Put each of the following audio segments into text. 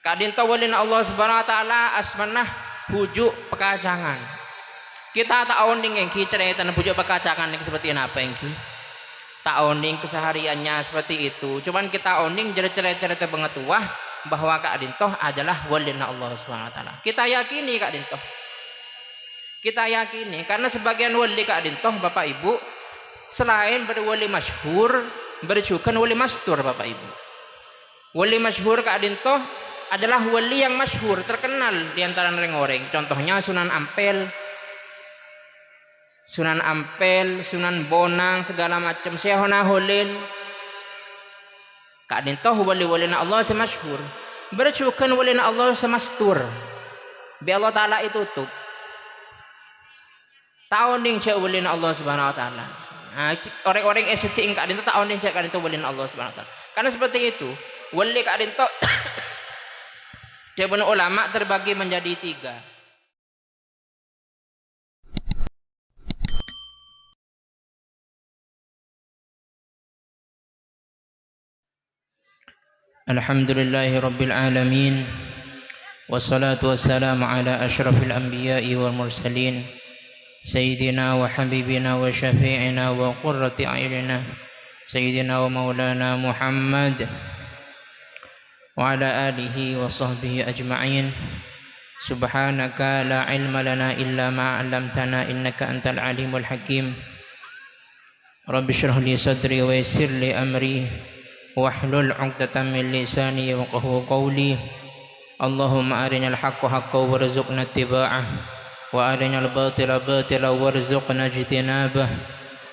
Kadin tawalin Allah Subhanahu wa taala asmanah pujuk pekacangan. Kita tak onding engki cerita pujuk pekacangan yang seperti apa engki? Tak onding kesehariannya seperti itu. Cuman kita onding jadi cerita pengetahuan bahwa Kak Dintoh adalah walina Allah Subhanahu wa taala. Kita yakini Kak Dintoh. Kita yakini karena sebagian wali Kak Dintoh Bapak Ibu selain berwali masyhur, berjukan wali mastur Bapak Ibu. Wali masyhur Kak Dintoh adalah wali yang masyhur, terkenal di antara orang-orang. Contohnya Sunan Ampel, Sunan Bonang, segala macam. Syekhona Holil. Kak Dintoh wali-walina Allah semasyhur. Berjukan walina Allah semastur. Bi Allah Ta'ala itu tutup. Tahun ning cek walina Allah Subhanahu wa taala. Nah, orang-orang estetik Kak Dintoh tahun ning cek Kak Dintoh walina Allah Subhanahu wa taala. Karena seperti itu, wali Kak Dintoh Jabun ulama terbagi menjadi 3. Alhamdulillahirabbil alamin. Wassalatu wassalamu ala asyrafil anbiya'i wal mursalin. Sayyidina wa habibina wa syafi'ina wa qurrati a'yunina. Sayyidina wa maulana Muhammad wa ala alihi wa sahbihi ajma'in. Subhanaka la ilma lana illa ma 'allamtana innaka antal alimul hakim. Rabbi shrah li sadri wa yassir li amri wahlul 'uqdatam min lisani yafqahu qawli. Allahumma arinal haqqa haqqan warzuqna ittiba'ah wa arinal batila batila warzuqna ijtinabah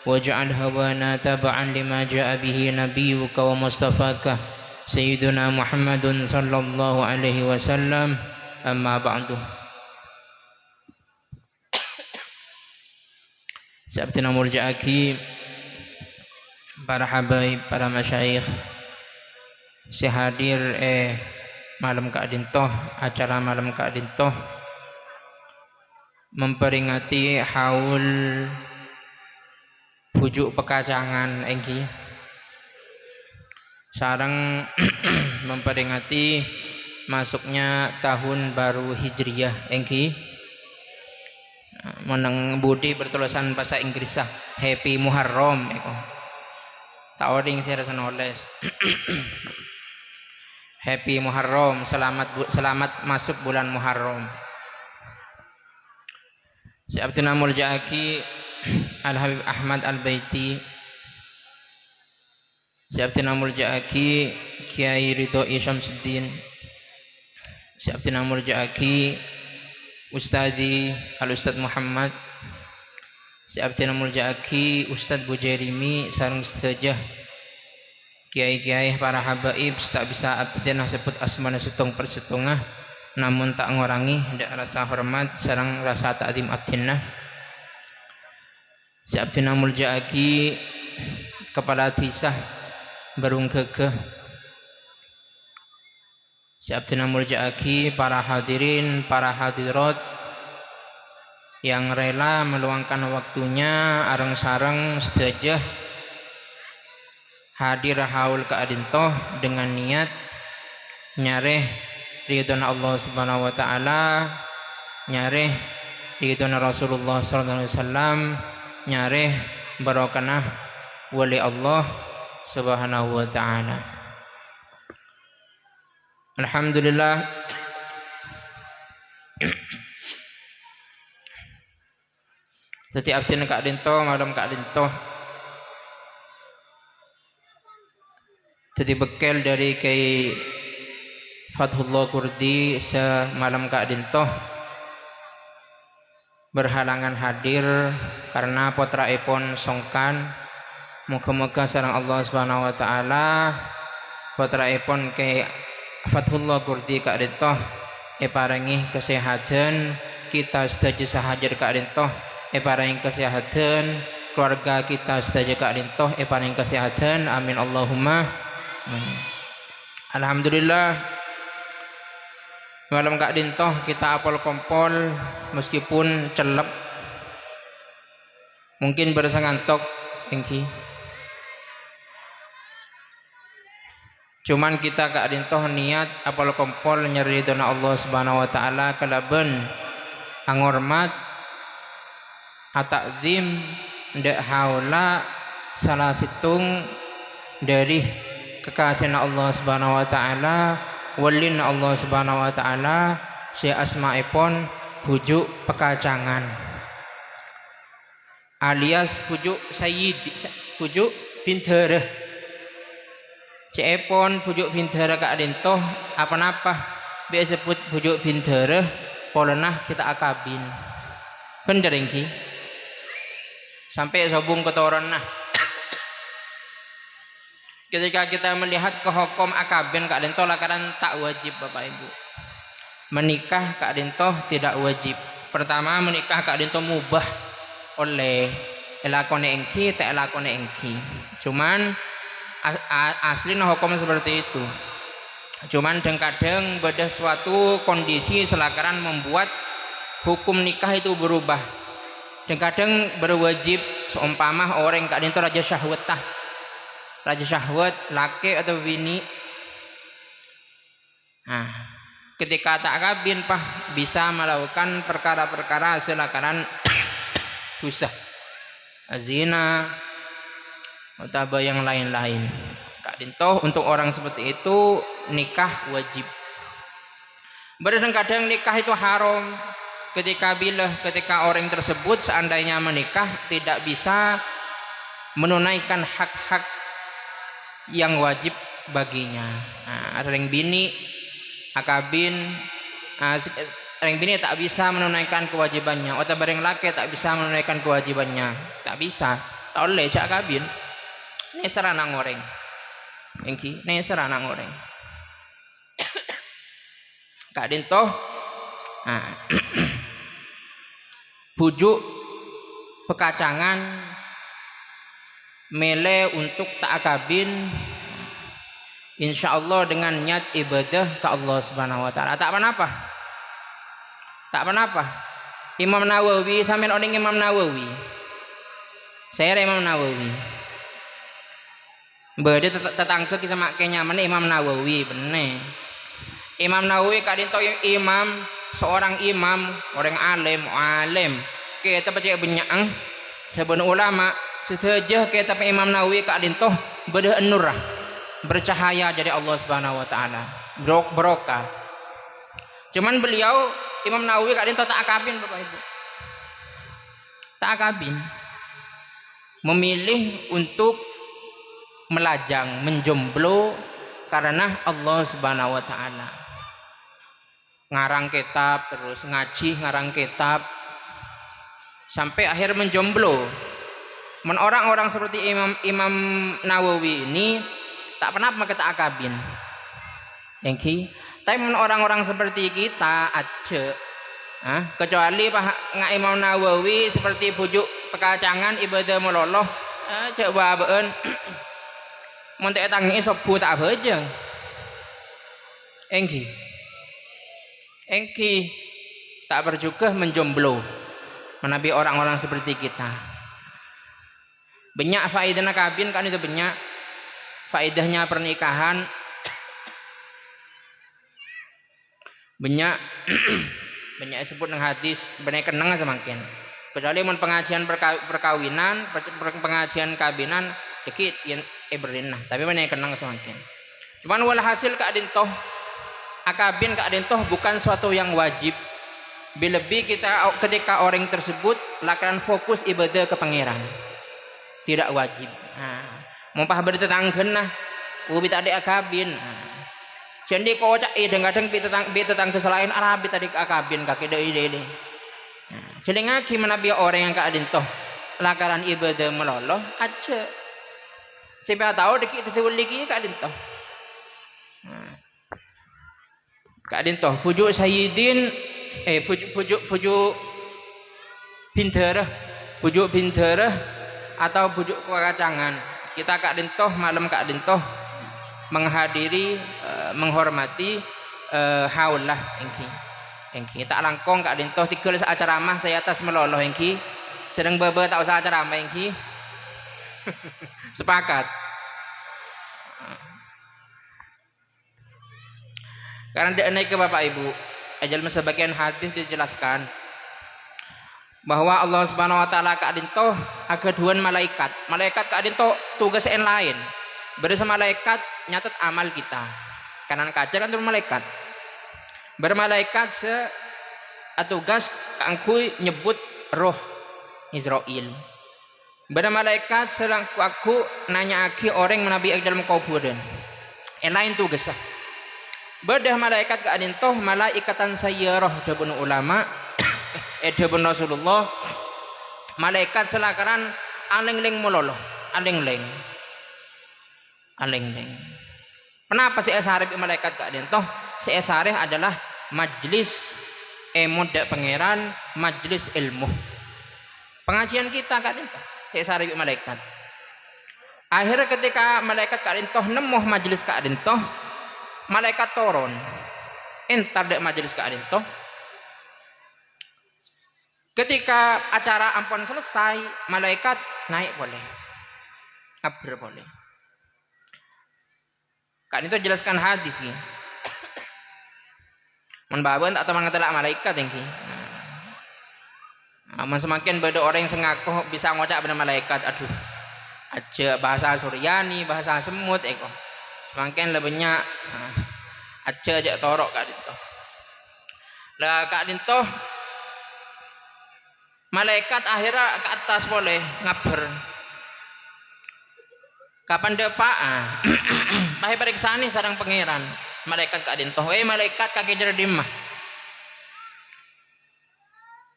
waj'al hawana tab'an lima ja'a bihi nabiyyuka wa mustafaka Sayyiduna Muhammadun sallallahu alaihi wasallam. Amma ba'du. Sabtina murja'aki, para habaib, para masyayikh, si hadir malam Kak Dintoh, acara malam Kak Dintoh memperingati haul pujuk pekacangan engki. Sarang memperingati masuknya tahun baru Hijriyah engki. Menang budi bertulisan bahasa Inggris Happy Muharram eko. Taoding saya rasa noles. Happy Muharram, selamat masuk bulan Muharram. Si Abdul Namul Ja'aki Al-Habib Ahmad Al-Baiti, Si Abdul Namul Ja'aki Kiai Ridhoi Syamsuddin, Si Abdul Namul Ja'aki Ustadi Al-Ustad Muhammad, Si Abdul Namul Ja'aki Ustad Bujairimi sareng sedaya kiai-kiai para habaib tak bisa abdina sebut asmana setong persetengah, namun tak ngurangi ndak rasa hormat sareng rasa ta'zim abdina. Si Abdul Namul Ja'aki kepala desa Barung Gegeh, Si Abdul Namul Ja'aki, para hadirin, para hadirat yang rela meluangkan waktunya areng-sareng sedajah hadir haul Kak Dintoh dengan niat nyareh ridhona Allah Subhanahu wa taala, nyareh ridhona Rasulullah sallallahu alaihi wasallam, nyareh barokah wali Allah Subhanahu wa taala. Alhamdulillah. Jadi abdina Kak Dintoh, malam Kak Dintoh jadi bekal dari Kiai Fathullah Kurdi semalam Kak Dintoh berhalangan hadir karena potraipun songkan. Moga-moga sareng Allah Subhanahu wa taala potraipun Kiai Fathullah Kurdi Kak Dintoh paringi kesehatan, kita sedaya sahadir Kak Dintoh paringi kesehatan, keluarga kita sedaya Kak Dintoh paringi kesehatan, amin Allahumma amin. Alhamdulillah, malam Kak Dintoh kita apol kompol meskipun celep, mungkin berasa ngantuk engki. Cuman kita kak dintoh niat apal kompol nyari dona Allah Subhanahu wa taala kalaben angormat atakzim ndak haula salah situng dari kekasihan Allah Subhanahu wa taala walin Allah Subhanahu wa taala si asmaipun pujuk pekacangan alias pujuk sayyid pujuk pinter cepon pujuk pinter kak dintoh apa-apa biasa sebut pujuk pinter polenah kita akabin bener engki sampai sobung kotoran nah ketika kita melihat ke hukum akabin kak dintoh lakaran tak wajib Bapak Ibu menikah kak dintoh tidak wajib pertama menikah kak dintoh mubah oleh elakone engki tak elakone engki cuman asli nah hukum seperti itu cuman kadang pada suatu kondisi selakaran membuat hukum nikah itu berubah dan kadang berwajib seumpama orang kak dinto raja syahwat laki atau bini nah ketika tak kabin pah bisa melakukan perkara-perkara selakaran susah zina atau yang lain-lain kak dinto untuk orang seperti itu nikah wajib kadang nikah itu haram ketika orang tersebut seandainya menikah tidak bisa menunaikan hak-hak yang wajib baginya ring bini akabin ring bini tak bisa menunaikan kewajibannya atau bareng laki tak bisa menunaikan kewajibannya tak bisa tak oleh cak akabin ini serana ngoreng engki ini serana ngoreng kak dintoh pujuk pekacangan mele untuk tak akabin insyaallah dengan niat ibadah ke Allah Subhanahu wa taala tak apa Imam Nawawi sampean orang Imam Nawawi saya Imam Nawawi bade tetangga kisah makanya mana Imam Nawawi bener Imam Nawawi kadinto imam seorang imam orang alim kita baca banyak sebenarnya ulama setuju kita Imam Nawawi kadinto bade nurah bercahaya dari Allah Subhanahu wa taala barokah cuman beliau Imam Nawawi kadinto tak akabin Bapak Ibu tak akabin memilih untuk melajang menjomblo karena Allah Subhanahu wa taala ngarang kitab terus ngaji ngarang kitab sampai akhir menjomblo orang-orang seperti Imam Nawawi ini tak pernah kita akabin engki tapi orang-orang seperti kita aja kecuali nggak Imam Nawawi seperti pujuk pekacangan ibadah meloloh coba beun montek tangi sobu tak bejeng engki tak berjugah menjomblo menabi orang-orang seperti kita banyak faedahnya kabin kan itu banyak faedahnya pernikahan banyak disebut dengan hadis banyak kenang semakin kecuali mun pengajian perkawinan pengajian kabinan dikit yang berinah tapi banyak kenang semakin cuman walhasil keadintoh akabin keadintoh bukan suatu yang wajib lebih kita ketika orang tersebut lakukan fokus ibadah ke pangeran tidak wajib mumpah bertetanggen nah ubi tadi akabin jadi kocak kadang tetangga selain Arabi tadi akabin kaki ide jadi ngaki menabi orang yang keadintoh lakaran ibadah meloloh aja siapa tahu dikit tetiwul lagi keadintoh keadintoh pujuk sayyidin pujuk pinterah atau pujuk kekacangan kita keadintoh malam keadintoh menghadiri menghormati haulah engki tak langkong keadintoh tiga saat ceramah saya atas meloloh engki sedang bebe tak usah ceramah engki sepakat Karena dia naik ke Bapak Ibu, dalam sebagian hadis dijelaskan bahwa Allah Subhanahu wa taala kadinto agaduan malaikat. Malaikat kadinto tugas yang lain. Bersama malaikat nyatet amal kita. Kanan kaca kan malaikat. Bermalaikat tugas kangku nyebut roh Israel. Bermalaikat serang aku nanya aki orang menabi dalam kuburan. Yang lain tugas. Bedah malaikat kadinto malaikatan sayyarah jabun ulama edebun Rasulullah malaikat selakaran aling-ling mololo aling-ling kenapa si esarif malaikat gak dentoh si esarif adalah majlis muda pangeran majlis ilmu pengajian kita gak dentoh si esarif malaikat akhirnya ketika malaikat gak dentoh nemuh majlis gak dentoh malaikat turun entar dek majlis gak dentoh. Ketika acara ampun selesai, malaikat naik boleh, ngabur boleh. Kan itu jelaskan hadis ya. Menbaban atau mengetelak malaikat yang ki. Semakin beda orang yang sengaku bisa ngocak benar malaikat. Aduh, aja bahasa Suryani, bahasa semut eko. Semakin lebihnya aja torok kak dinto. Lah kak dinto. Malaikat akhirnya ke atas boleh ngaber. Kapan depak? Pakai periksaan nih sarang pangeran. Malaikat kak dintoh. Malaikat kaki jerdimah.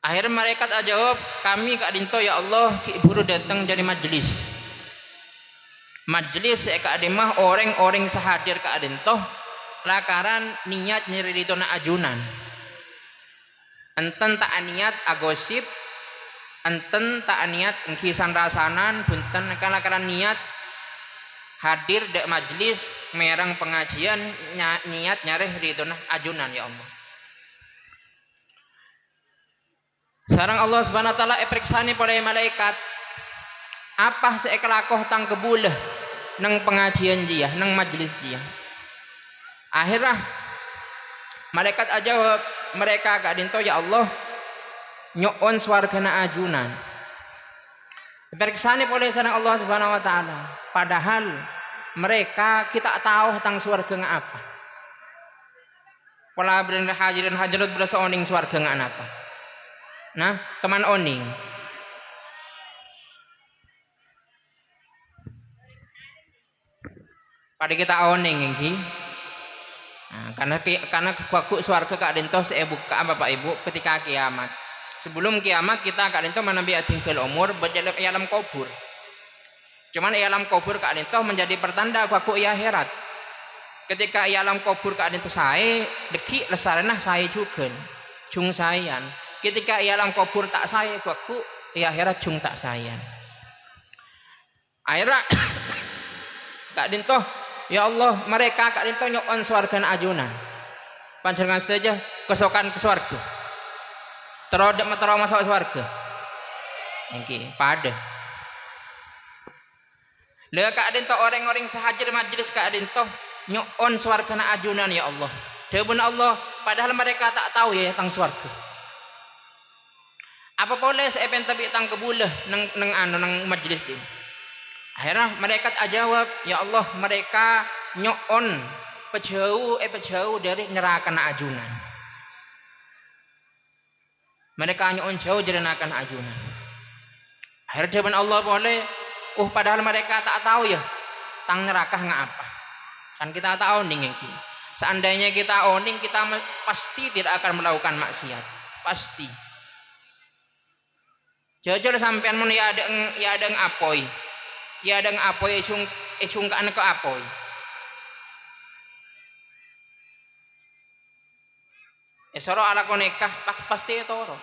Akhirnya malaikat jawab, kami kak dintoh ya Allah buru datang dari majelis. Majelis kak dimah orang-orang sehadir kak dintoh. Lakaran niat nyeri ditona ajunan. Enten tak niat agosip. Enten tak niat kisan rasanan bunten kala niat hadir dek majlis merang pengajian niat nyareh ridona ajunan ya Allah. Sarang Allah Subhanahu wa taala periksani pada malaikat apa seekelakoh tang kebulah nang pengajian dia nang majlis dia. Akhirnya malaikat jawab mereka gak dinto ya Allah nyoon swargana ajunan. Periksani oleh sareng Allah Subhanahu wa taala. Padahal mereka kita tahu tentang swarga apa. Pola bener hadirin hadirat berasa oning swarga apa. Nah, teman oning. Pada kita oning iki. Nah, karena kuku swarga kak dinto buka Bapak Ibu ketika kiamat. Sebelum kiamat kita kak dinto menabi tinggal umur berjalan alam kubur. Cuman alam kubur kak dinto menjadi pertanda kuku akhirat. Ketika alam kubur kak dinto saya deki lesarana saya juga jung sayan. Ketika alam kubur tak saya kuku akhirat jung tak sayan. Akhirnya kak dinto ya Allah mereka kak dinto nyokon swargan ajunan. Panjenengan saja kesokan ke swarga. Terodok metero masuk swarga. Niki pada. Lah kak dinto orang-orang sehadir majelis kak dinto nyokon swargana ajunan ya Allah. Dawuh Allah padahal mereka tak tahu ya tentang swarga. Apa boleh sepen tapi tang kebulah nang majelis ini. Akhirnya mereka jawab ya Allah mereka nyokon pejauh dari neraka ajunan. Mereka nyokon jauh dari neraka ajunan. Akhirnya jawaban Allah boleh padahal mereka tak tahu ya tang neraka apa. Kan kita tahu nih ki. Seandainya kita oning kita pasti tidak akan melakukan maksiat. Pasti. Jajal sampean mun ya ada ngapoi. Ya ada ngapoi sungkaan ke apoi. Soro ala konekah pasti toro.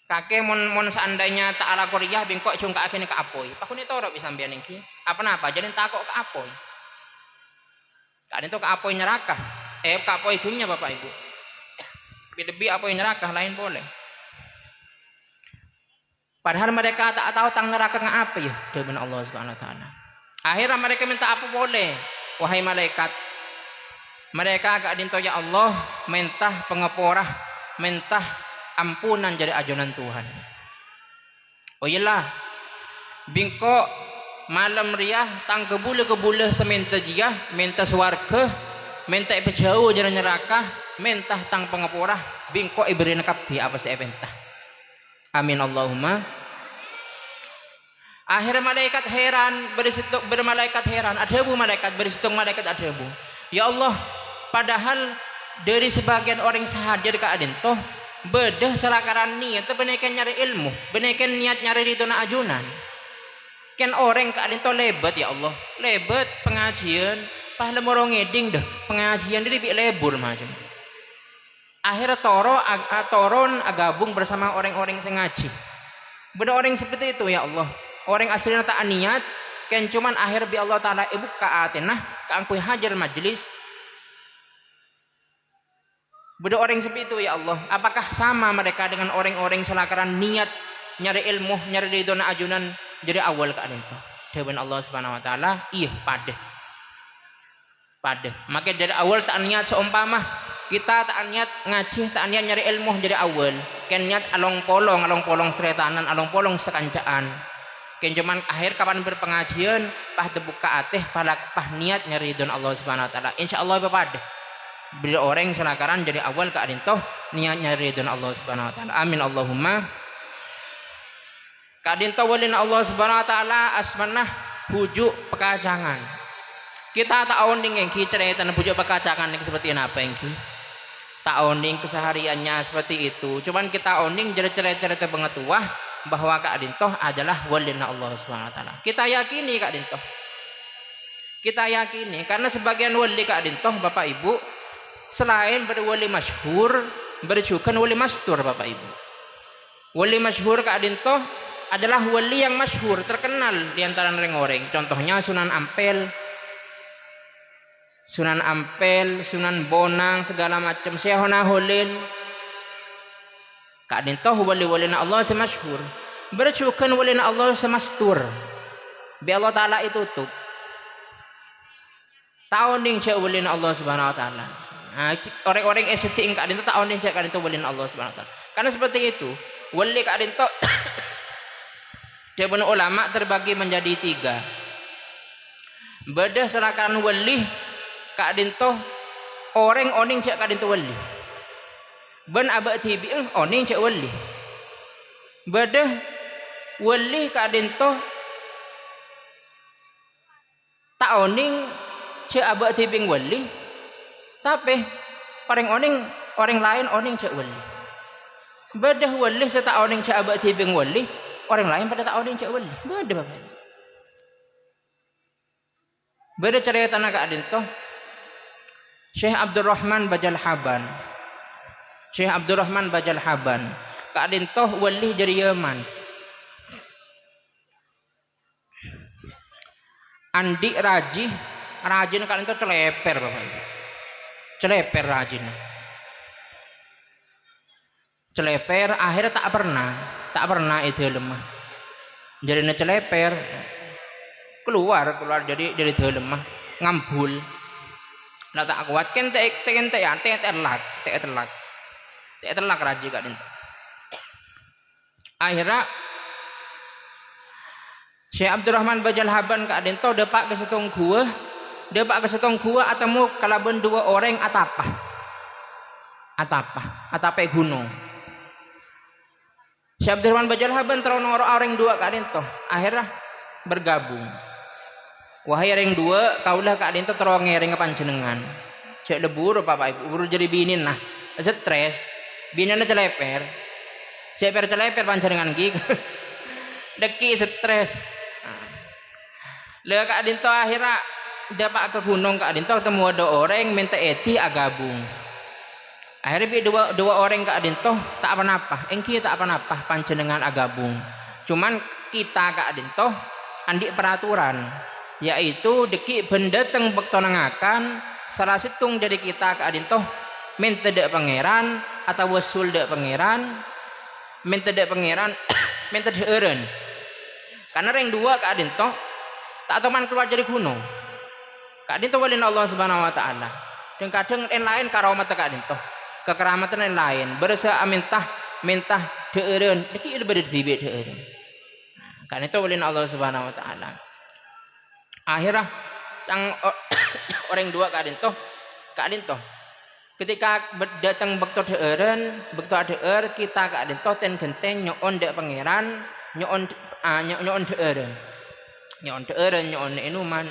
Kakek mon seandainya tak ala Korea bingkok cungka akhirnya ke apoi. Pakune toro bisa sampean iki. Apa jadi takok ke apoi. Kadang itu ke apoi neraka. Ke apoi dunia Bapak Ibu. Lebih apoi neraka lain boleh. Padahal mereka tak tahu tentang neraka apa ya dengan Allah Subhanahu wa taala. Akhirnya mereka minta apa boleh. Wahai malaikat. Mereka kak dinto ya Allah mentah pengeporah, mentah ampunan jadi ajunan Tuhan. Oh iyalah, bingko malam riah tang kebule sementa jia, menta swarga, menta jauh jadi neraka, mentah tang pengeporah, bingko iberi nakapi apa sih mentah. Amin Allahumma. Akhirnya malaikat heran, bermalaikat heran, ada bu malaikat bersitung malaikat ada bu. Ya Allah, padahal dari sebagian orang sahadir ke adinto bedah selakaran niat benekan nyari ilmu, benekan niat nyari ridho na ajunan. Kan orang ke adinto lebat ya Allah, lebat pengajian, pahala morong ngeding dah pengajian dia lebih lebur macam. Akhirnya toron agabung bersama orang-orang yang ngaji. Beda orang seperti itu ya Allah. Orang aslinya tak niat, kan cuman akhir bi Allah Taala ibu kaatenah, keangkui hajar majlis. Beda orang seperti itu ya Allah. Apakah sama mereka dengan orang-orang selakaran niat nyari ilmu, nyari ridho na ajunan dari awal ke adinto? Dewan Allah Subhanahu Wa Taala, iya pada. Maka dari awal tak niat seumpama kita tak niat ngaji, tak niat nyari ilmu dari awal. Kan niat along polong seretanan, along polong sekancaan. Kan cuman akhir kapan berpengajian, pah terbuka ateh, pah niat nyari ridho Allah Subhanahu Wa Taala. Insyaallah pada. Bila orang selakaran dari awal ke adinto niat nyari ridho Allah Subhanahu Wa Taala. Amin Allahumma. Kadinto walin Allah Subhanahu Wa Taala asmanah pujuk pekacangan. Kita tak onding engki cerita pujuk pekacangan yang seperti apa engki? Tak onding kesehariannya seperti itu. Cuman kita onding jadi cerita pengetahuan bahwa Kak Dintoh adalah walina Allah Subhanahu Wa Taala. Kita yakini Kak Dintoh. Kita yakini karena sebagian wali Kak Dintoh Bapak Ibu selain berwali masyhur, berjukan wali mastur Bapak Ibu. Wali masyhur Kak Dintoh adalah wali yang masyhur, terkenal di antara orang-orang. Contohnya Sunan Ampel, Sunan Bonang, segala macam. Syekhona Holil. Kak Dintoh wali-walina Allah semasyhur. Bercukan walina Allah semastur. Bi Allah Taala itu tutup. Tahun ding cek walina Allah Subhanahu Wa Taala. Nah, orang-orang estetik Kak Dintoh tahun ding cek Kak Dintoh walina Allah Subhanahu Wa Taala. Karena seperti itu, wali Kak Dintoh Dewan ulama terbagi menjadi 3. Berdasarkan wali Kak Dintoh orang oning cek Kak Dintoh wali. Ben abad tibi oning cek wali. Bedah wali Kak Dintoh tak oning cek abad tibi wali. Tapi orang lain oning cek wali. Bedah wali serta oning cek abad tibi wali. Orang lain pada tak oning cek wali. Bedah Bapak. Beda cerita Kak Dintoh Syekh Abdurrahman Bajal Haban. Syekh Abdurrahman Bajal Haban. Kak Dintoh wali dari Yaman. Andi rajin Kak Dintoh celeper Bapak. Celeper rajin. Celeper akhirnya tak pernah itu lemah. Jadi celeper keluar dari itu lemah ngambul. Nah tak kuat kan telak raji Kak Dintoh. Akhirnya Syekh Abdurrahman Bajal Haban Kak Dintoh depak ke setong gua atau kalaban 2 orang atapa gunung. Syekh Abdurrahman Bajal Haban terus orang 2 Kak Dintoh. Akhirnya bergabung. Wahai ring 2 kaulah Kak Dintoh terus ngering panjenengan. Cek lebur Bapak Ibu buru jadi binin nah. Stres. Binina celeper. Celeper panjenengan ki. Deki stres. Lah Kak Dintoh akhirnya dapat ke gunung Kak Dintoh ketemu ada orang minta eti agabung. Akhirnya dua orang Kak Dintoh tak apa-apa. Engki tak apa-apa panjenengan agabung. Cuman kita Kak Dintoh andik peraturan yaitu deki benda teng bektonangakan salah situng dari kita Kak Dintoh minta dek pangeran atau wasul dek pangeran minta dek pangeran minta dek eren karena ring 2 Kak Dintoh tak teman keluar dari gunung Kak Dintoh walin Allah Subhanahu Wa Taala dan kadang lain karamat ka dintoh kekeramatan lain berasa mintah deureun iki ieu bade dibe deureun kan itu ulin Allah Subhanahu wa taala akhirah cang orang dua ka dintoh ketika datang bekto deureun kita ka dintoh ten genteng nyoon dek pangeran nyoon deureun nyoon inuman.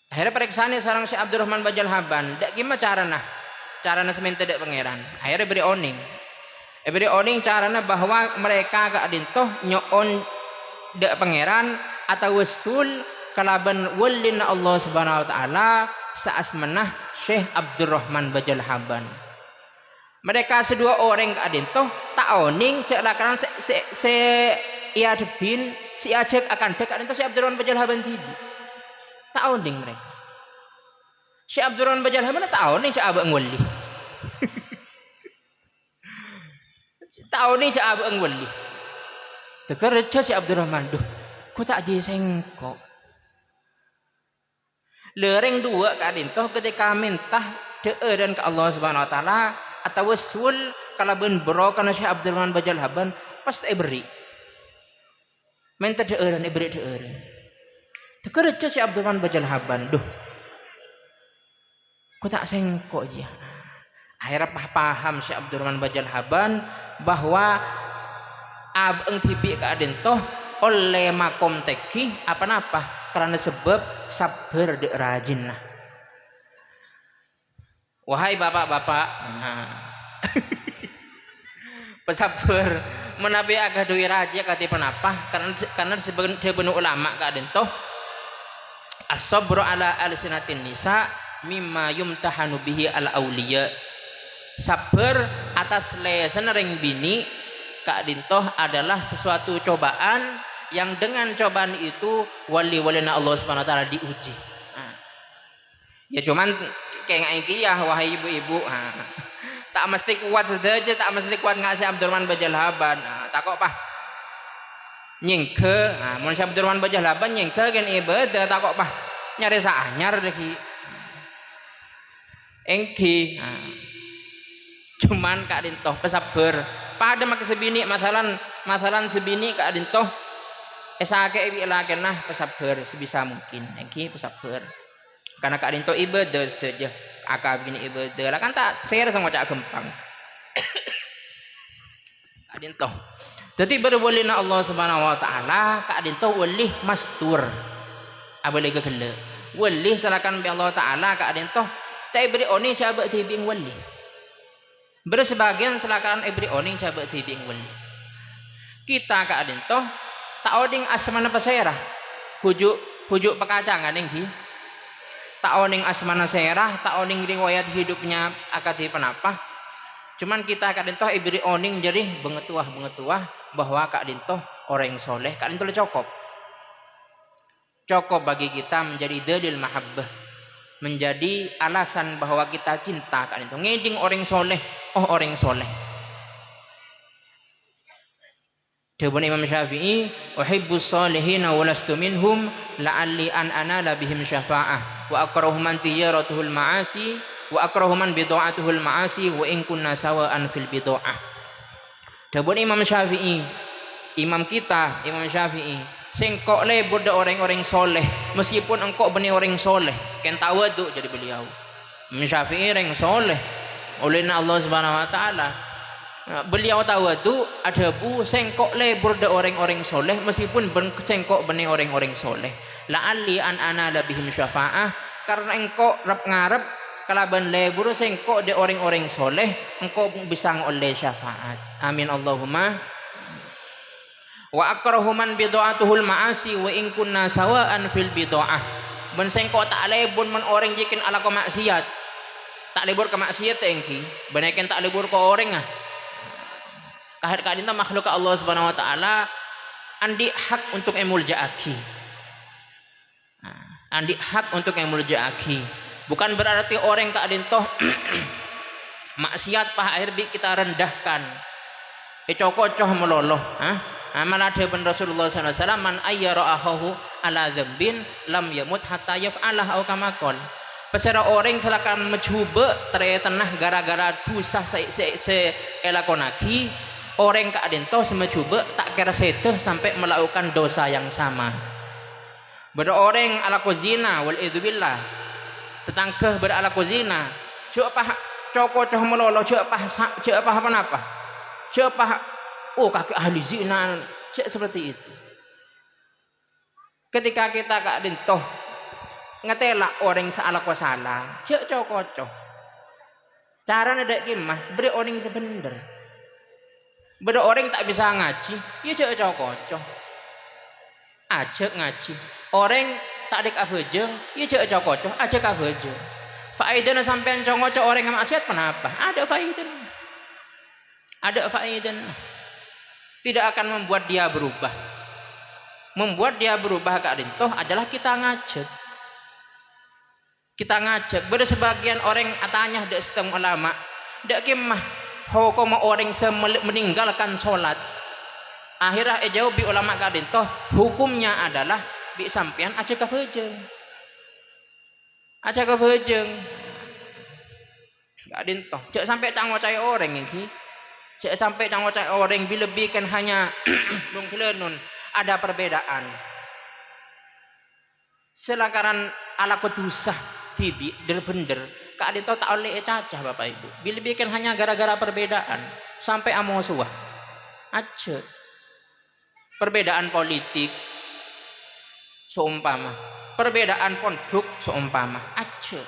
Akhirnya periksaan sareng si Abdurrahman Bajal Haban. Dak gimana carana seminta dek pangeran. Akhirnya beri oning carana bahwa mereka gak dintoh nyoon dek pangeran atau usul kalaban walina Allah Subhanahu wa taala saasmanah Syekh Abdurrahman Bajal Haban. Mereka sedua orang gak dintoh tak oning seakan se ia debin si ajak akan dek gak dintoh si Abdurrahman Bajal Haban tibi. Taoning mereka. Si Abdurrahman Bajal Haban taoning si Abang Wali. Taoning si Abang Wali. Tegereja si Abdurrahman, duh, ku tak disengkok. Lereng dua kadintoh ketika minta deureun ke Allah Subhanahu wa taala atau usul kalabeun bro kana si Abdurrahman Bajal Haban pasti beri. Minta deureun beri deureun. Kerja si Abdurrahman Bajal Haban, duh, ku tak sengkok aja. Akhirnya paham si Abdurrahman Bajal Haban bahwa abeng tibi keadintoh oleh makom teki apa karena sebab sabar dek rajin nah. Wahai bapak-bapak, pesabar menabi agak doi raja kati penapa karena sebenarnya ulama keadintoh as-sabru ala alsinatin nisa mimma yumtahanu bihi al auliya. Sabar atas lesan ring bini kak dintoh adalah sesuatu cobaan yang dengan cobaan itu wali-walina Allah Subhanahu wa taala diuji. Ya cuman kayak ya wahai ibu-ibu, tak mesti kuat saja, tak mesti kuat ngasih Abdurrahman Bajal Haban. Tak kok pah nyengke, mun si Abdurrahman Bajal Haban nyengke kan ibadah tak kok pah nyari saanyar lagi. Engki. Cuman kak dintoh pesabar pada mak sebini masalan sebini kak dintoh esake ibi lakenah pesabar sebisa mungkin engki pesabar karena kak dintoh ibadah saja akab gini ibadah lah kan tak share sama cak gempang kak dintoh jadi berwalina Allah Subhanahu wa taala kak dintoh walih mastur abale kegele walih salakan bi Allah taala kak dintoh tak beri oni coba tibing walih bersebagian selakaan ibri oning coba tibing wali kita ka adintoh tak oding asmana paserah pujuk pekacangan ning di tak oning asmana serah tak oning riwayat hidupnya akadi penapa cuman kita ka adintoh ibri oning jadi bengetuah bahwa ka adintoh orang yang soleh ka adintoh cukup bagi kita menjadi dalil mahabbah menjadi alasan bahwa kita cinta kan itu ngeding orang soleh orang soleh. Jawaban Imam Syafi'i uhibbus salihina wa lastu minhum la'alli an anala bihim syafa'ah wa akrahu man tiyaratuhul ma'asi wa akrahu man bid'atuhul ma'asi wa in kunna sawa'an fil bid'ah. Jawaban Imam Syafi'i imam kita Imam Syafi'i sengkok lebur de orang-orang soleh meskipun engkau benih orang soleh ken tawadu jadi beliau Syafi'i orang soleh olehna Allah Subhanahu wa taala beliau tawadu adabu sengkok lebur de orang-orang soleh meskipun sengkok benih orang-orang soleh la'alli an anala bihim syafa'ah karena engkau rap ngarep kalaban lebur sengkok de orang-orang soleh engkau bisa ngoleh syafaat amin Allahumma wa akrahu man bid'atuhul ma'asi wa in kunna sawa'an fil bid'ah ben sengko tak lebur man orang jikin ala ko maksiat tak lebur ke maksiat engki beneken tak lebur ko orang kahar kadinta makhluk Allah Subhanahu wa taala andi hak untuk emuljaaki andi hak untuk emuljaaki bukan berarti orang kadintoh maksiat pah akhir kita rendahkan cokocoh meloloh malah depan Rasulullah SAW man ayyara ahahu ala dzambin lam yamut hatta yaf'alah au kama qol Pesera orang silakan mencoba tere tenah gara-gara dosa se elakonaki orang kak adento semencoba tak kira seteh sampai melakukan dosa yang sama. Ber orang ala kozina wal idzubillah tetangkeh berala kozina cuk apa coko coh melolo cuk apa apa cuk apa oh kaki ahli zina cek seperti itu. Ketika kita kak adento ngetela orang salah ko salah cek cokoco cara ndak kimah beri orang sebener beri orang tak bisa ngaji ya cek cokoco ajak ngaji orang tak dek abejeng ya cek cokoco ajak abejeng faedahnya sampean cokoco orang yang maksiat kenapa ada faedah tidak akan membuat dia berubah kak dintoh adalah kita ngajak bersebagian orang atanya dak seteng ulama dak kemah hukum orang meninggalkan sholat akhirnya jauh bi ulama kadin toh hukumnya adalah bi sampean aja kabejeng kadin toh cek sampai tangocai orang ini cek sampai tangocai orang dilebihkan hanya mungkin ada perbedaan selakaran ala kedusah tibi bener kak adito tak oleh cacah bapak ibu bila bikin hanya gara-gara perbedaan sampai amosuah aja perbedaan politik seumpama perbedaan pondok seumpama aja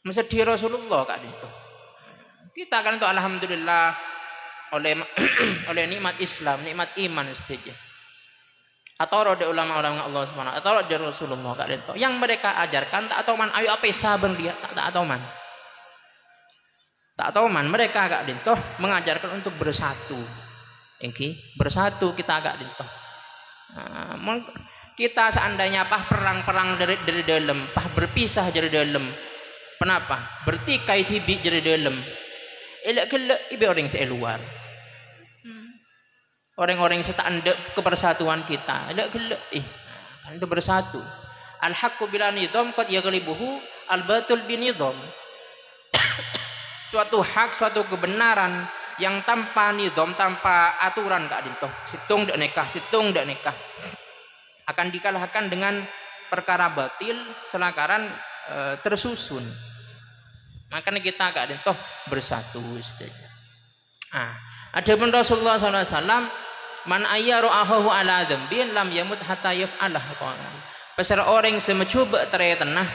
mesti di Rasulullah kak adito kita kan itu alhamdulillah oleh nikmat Islam nikmat iman saja atau roda ulama-ulama Allah Subhanahu atau roda Rasulullah kak dento yang mereka ajarkan tak tahu man ayo apa saben dia tak tahu man mereka kak dento mengajarkan untuk bersatu bersatu kita kak dento kita seandainya perang dari dalam berpisah dari dalam kenapa bertikai tibi dari dalam elak ibe orang luar orang-orang setanduk kepersatuan kita ada gelek kan itu bersatu al haqqu bila nizam qad yaghlibuhu al batul binizam suatu hak suatu kebenaran yang tanpa nizam tanpa aturan kak dintoh situng dak nikah akan dikalahkan dengan perkara batil selakaran tersusun makanya kita kak dintoh bersatu saja. Adapun Rasulullah SAW man ayyaru ahahu ala dzambin lam yamut hatta yaf'alah pasal orang semencoba tere tenah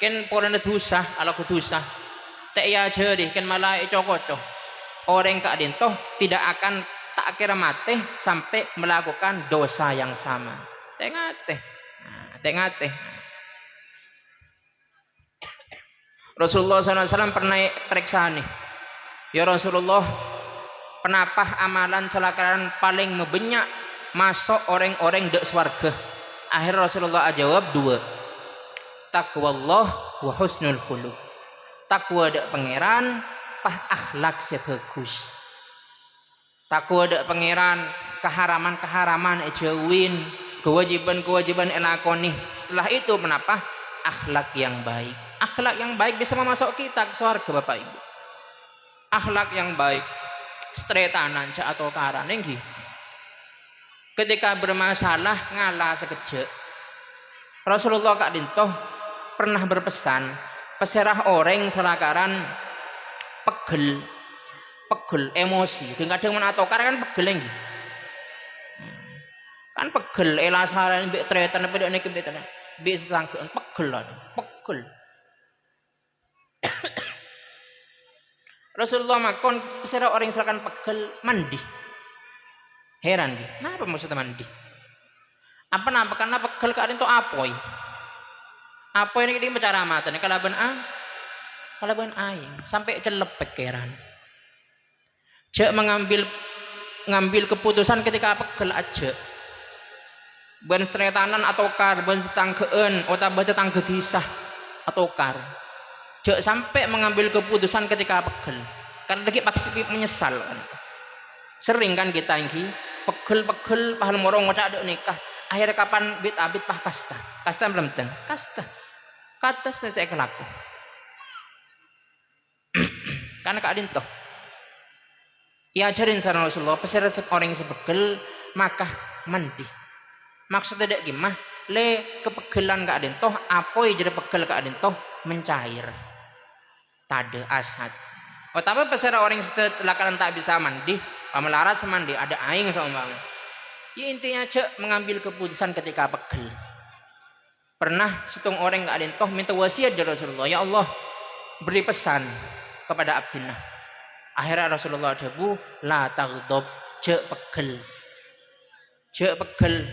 ken porane dosa ala kudosa tak ya jadi ken malah cokoco orang kak dintoh tidak akan tak kira mati sampai melakukan dosa yang sama tengate Rasulullah SAW pernah periksa nih ya Rasulullah kenapa amalan selakaran paling membenyak masuk orang-orang dek swarga akhir Rasulullah jawab dua taqwallah wa husnul khuluq takwa dek pangeran akhlak sebagus takwa dek pangeran keharaman jauhin kewajiban elakoni setelah itu kenapa akhlak yang baik bisa memasuk kita ke swarga bapak ibu akhlak yang baik stretanan atau karan nenggi ketika bermasalah ngalah sekejap Rasulullah kak dintoh pernah berpesan peserah orang selakaran pegel emosi kadang menatokar kan pegel nenggi kan pegel elasaran mbek tretan apa nek kebetan mbek setangkeun pegel Rasulullah makon pesera orang silakan pegel mandi heran gitu kenapa maksudnya mandi apa karena pegel keadaan itu apoy ini bicara mata nih kalaban aing sampai celep pikiran cek mengambil keputusan ketika pegel aja ban stretanan atau kar ban setangkeun atau baca tangge disah atau kar cek sampai mengambil keputusan ketika pegel karena lagi pasti menyesal kan sering kan kita ini pegel pahal morong ngoda ada nikah akhirnya kapan abit pah kasta belum ten kasta kates saya kelaku. Karena keadaan toh ajarin sama Rasulullah pesir orang yang sepegel maka mandi. Maksud tidak gimana? Le kepegelan keadaan toh apa yang jadi pegel keadaan toh mencair. Tade asad. Oh tapi pesir orang yang setelah tak bisa mandi, pamelarat semandi ada aing sama bang. Ya intinya cek mengambil keputusan ketika pegel. Pernah setung orang keadaan toh minta wasiat dari Rasulullah, ya Allah beri pesan kepada abdina. Akhirnya Rasulullah debu la taghdab cek pegel. Cek pegel.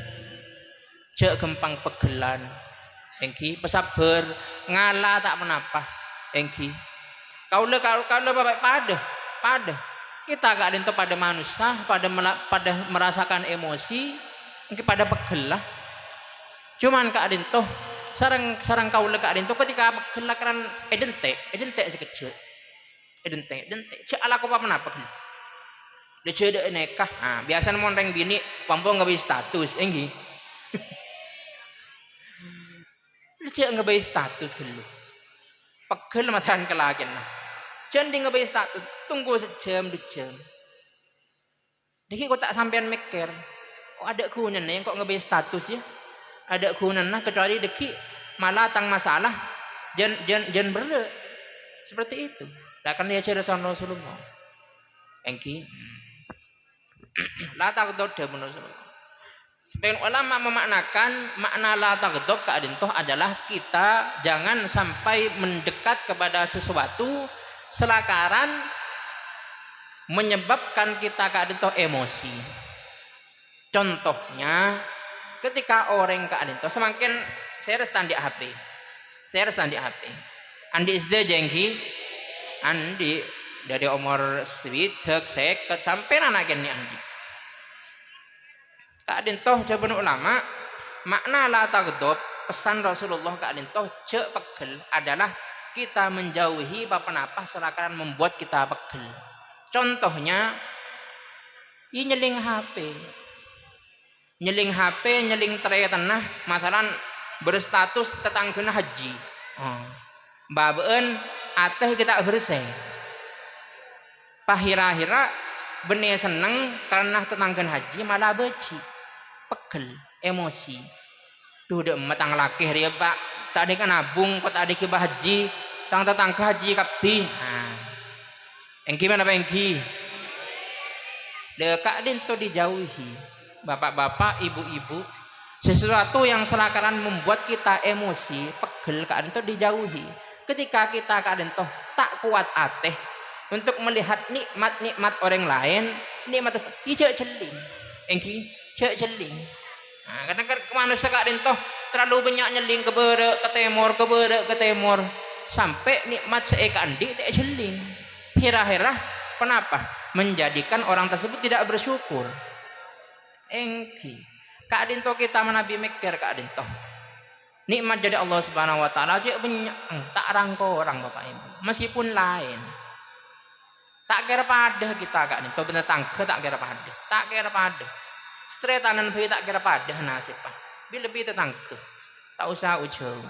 Cek gempang pegelan. Engki pesabar ngalah tak menapa. Engki. Kau bapak pada. Kita gak ada pada manusia, pada merasakan emosi, engki pada pegel lah. Cuman keadaan toh sarang kau keadaan toh ketika pegel lah kan edente sekecil. Edente cek ala kau apa menapa dia cedek nekah biasa monreng bini pampung nggak bisa status enggi dia cek nggak bisa status gelu pegel matahan kelakin jangan nggak bisa status tunggu sejam 2 jam diki kok tak sampean mikir kok ada kunan yang kok nggak bisa status ya ada kunan kecuali diki malah tang masalah jangan berde seperti itu. Nah kan dia cerita sama Rasulullah. Engki. La taghdab dia Rasulullah. Sebagian ulama memaknakan makna la taghdab keadaan toh adalah kita jangan sampai mendekat kepada sesuatu selakaran menyebabkan kita keadaan toh emosi. Contohnya ketika orang keadaan toh semakin saya harus tandi HP. Andi SD jengki Andi dari umur sewitek seket sampai anak ini Andi. Keadaan toh jawaban ulama makna la taghdab pesan Rasulullah keadaan toh cek pegel adalah kita menjauhi apa selakaran membuat kita pegel. Contohnya ini nyeling HP nyeling tray tanah masalan berstatus tetanggana haji. Babeun ateh kita bersih. Pahira-hira benih seneng karena tetanggan haji malah beci. Pegel, emosi. Tuh udah matang laki dia pak. Tak ada nabung, kok tak ada ke haji. Tang tetangga haji kapi. Engki mana pak engki? Dekat itu dijauhi. Bapak-bapak, ibu-ibu. Sesuatu yang selakaran membuat kita emosi, pegel keadaan itu dijauhi. Ketika kita keadaan toh tak kuat ateh untuk melihat nikmat orang lain, nikmat cek celing, engki cek celing. Kadang manusia keadaan toh terlalu banyak nyeling ke timur, sampai nikmat seekandi tak celing. Hira-hira, kenapa? Menjadikan orang tersebut tidak bersyukur. Engki, keadaan toh kita menabi mikir keadaan toh. Nikmat dari Allah Subhanahu wa taala aja banyak tak rangko orang Bapak Ibu. Meskipun lain. Tak kira pada kita kan itu bener tangga tak kira pada. Stretanan bayi tak kira pada nasib Pak. Bila lebih tetangga. Tak usah ujung.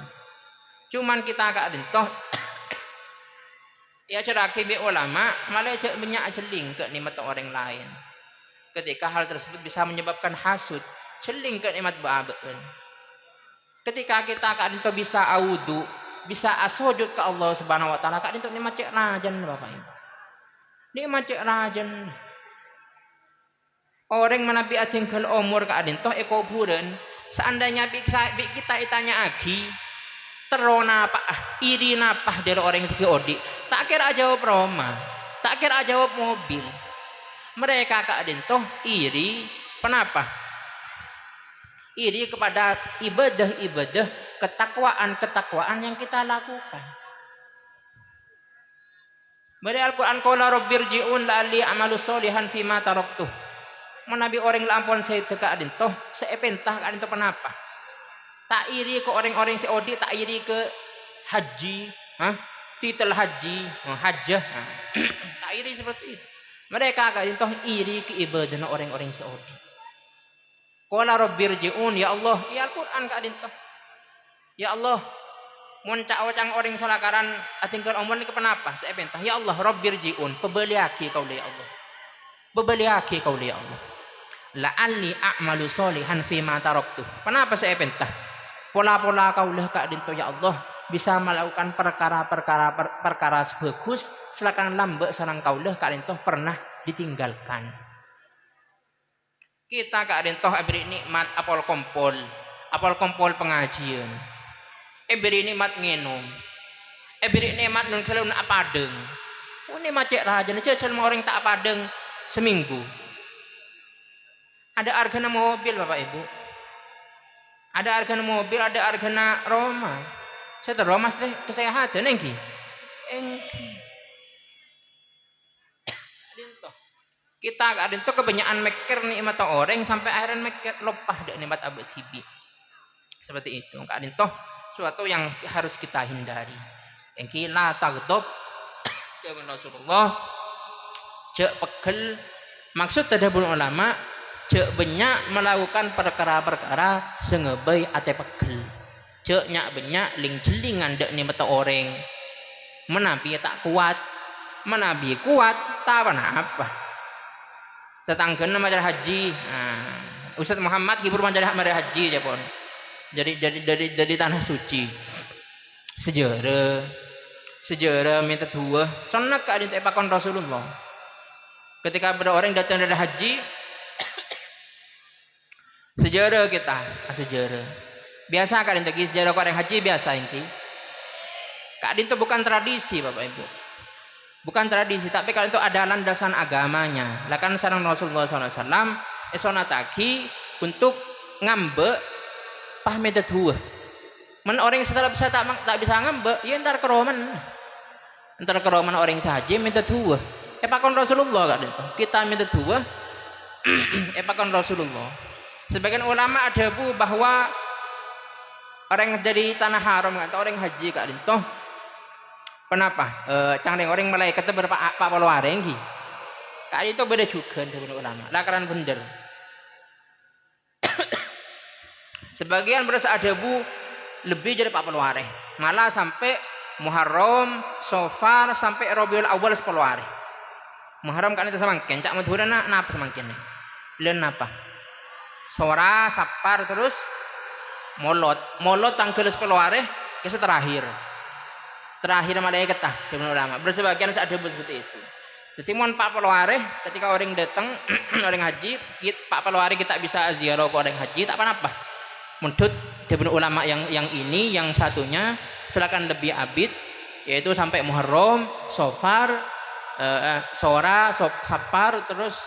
Cuman kita kan toh ya cara kibi ulama malah banyak jeling ke nikmat orang lain. Ketika hal tersebut bisa menyebabkan hasud, jeling ke nikmat ba'abeun. Ketika kita kadang itu bisa audu, bisa asujud ke Allah Subhanahu wa taala, kadang itu nikmat cek rajan Bapak Ibu. Nikmat cek rajan. Orang menabi atinggal umur kadang toh ekoburan, seandainya kita itanya agi, terona apa iri napah dari orang segi odi, tak kira jawab Roma, tak kira jawab mobil. Mereka kadang toh iri, kenapa? Iri kepada ibadah ketakwaan yang kita lakukan. Bari Al-Quran qala rabbirji'un la'alli a'malu sholihan fima taraktuh. Menabi orang lampun saya teka adin toh seepentah adin toh kenapa? Tak iri ke orang-orang seodi, tak iri ke haji, titel haji, hajjah. Tak iri seperti itu. Mereka adin toh iri ke ibadah orang-orang seodi. Qala rabbirji'un ya Allah, ya Al-Qur'an ka adin toh. Ya Allah, Mun cang orang salakaran atingkal omon ni kenapa? Saya bentah ya Allah Rabbirji'un pebeliaki kau ya Allah. Pebeliaki kau ya Allah. La'alli a'malu solihan fi ma taraktu. Kenapa saya bentah? Pola-pola kau lah kak dinto ya Allah bisa melakukan perkara bagus silakan lambe sarang kau lah kak dinto pernah ditinggalkan. Kita kak dinto beri nikmat apol kompol pengajian. Beri nikmat nginum. Beri nikmat nun kalau nak padeng. Oh nikmat cek raja ni cecel orang tak padeng seminggu. Ada harga mobil Bapak Ibu. Ada harga mobil, ada harga Roma. Saya tahu Roma teh kesehatan engki. Kita ada itu kebanyakan meker nikmat orang sampai akhirnya meker lopah dek nikmat abad tibi. Seperti itu. Kak itu suatu yang harus kita hindari. Engki la tagdob dengan Rasulullah. Cek pegel maksud tadabur ulama cek banyak melakukan perkara-perkara sengebay ate pegel. Cek nyak banyak ling jelingan dek ni mata orang. Menabi tak kuat, menabi kuat tak apa. Tetangga nama haji. Ustaz Muhammad hibur menjadi haji aja pun. Jadi tanah suci. Sejarah minta dua. Sonak kak di pakon Rasulullah. Ketika ada orang datang dari haji. Sejarah kita, sejarah. Biasa kan itu sejarah orang haji biasa ini. Kak itu bukan tradisi Bapak Ibu. Bukan tradisi, tapi kalau itu ada landasan agamanya. Lah kan sareng Rasulullah SAW esonataki untuk ngambek pahmedet huwa. Men orang setelah bisa tak bisa ngambek, ya entar keroman. Entar keroman orang sahaja minta huwa. Pakon Rasulullah kak itu. Kita minta huwa. Pakon Rasulullah. Sebagian ulama ada bahwa orang yang jadi tanah haram atau orang haji kak dinto. Kenapa? Cangdeng orang malaikat itu berapa paluareng ki. Kak itu beda juga dengan ulama. Lakaran bener. Sebagian berasa ada lebih dari paluareng. Malah sampai Muharram, Safar sampai Rabiul Awal sepaluareng. Muharram kan itu semangkin. Cak madhurana napa semangkin? Len napa? Sora, Sapar terus molot tanggal 10 hari kisah terakhir malaikat dengan ulama bersebagian ada seperti itu. Jadi mon 40 hari ketika orang datang orang haji Pak hari kita bisa ziarah ke orang haji tak apa-apa menurut dengan ulama yang ini yang satunya silakan lebih abid yaitu sampai Muharram, Safar, Sora, Sapar terus